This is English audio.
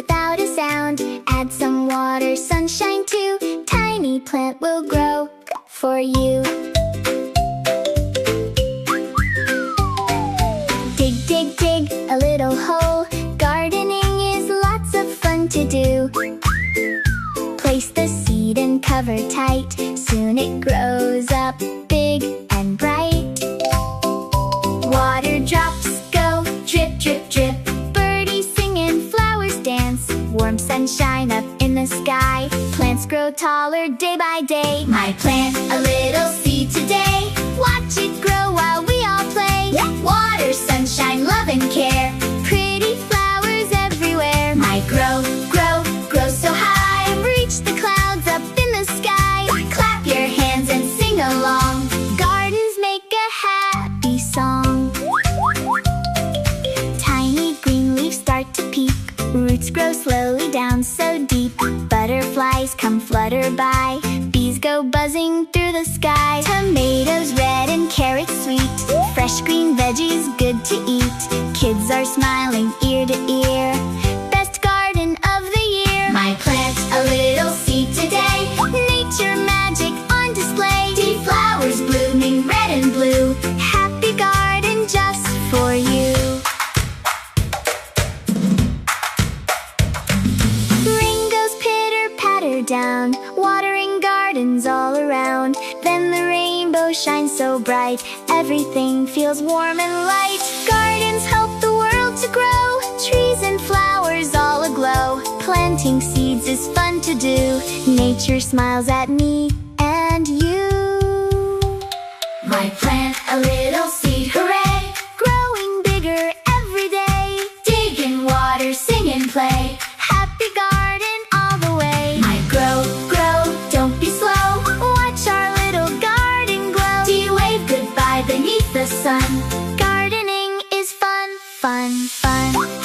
without a sound. Add some water, sunshine too. Tiny plant will grow for you. Dig, dig, dig a little hole. Gardening is lots of fun to do. Place the seed and cover tight. Soon it grows up big and bright. Water drops go drip, drip, drip. Birdies sing and flowers dance. Warm sunshine up in the sky. Plants grow taller day by day. My plant a little seed today. Watch it grow while we all play. Water, sunshine, love and care. Pretty flowers everywhere. My grow, grow, grow so high. Reach the clouds up in the sky. Clap your hands and sing along. Gardens make a happy song. Tiny green leaves start to peek. Roots grow slowly down so deep. Butterflies come flutter by. Bees go buzzing through the sky. Tomatoes red and carrots sweet. Fresh green veggies good to eat. Kids are smiling ear to ear. Best garden of the year. My plant a little seed today. Nature magic on display. Tea flowers blooming red and blue. Happy garden just for you. Down, watering gardens all around. Then the rainbow shines so bright. Everything feels warm and light. Gardens help the world to grow. Trees and flowers all aglow. Planting seeds is fun to do. Nature smiles at me and you. My plant a little seed, hooray! Growing bigger every day. Dig and water, sing and play. Happy garden all the way. Grow, grow, don't be slow. Watch our little garden glow. Do you wave goodbye beneath the sun? Gardening is fun, fun, fun.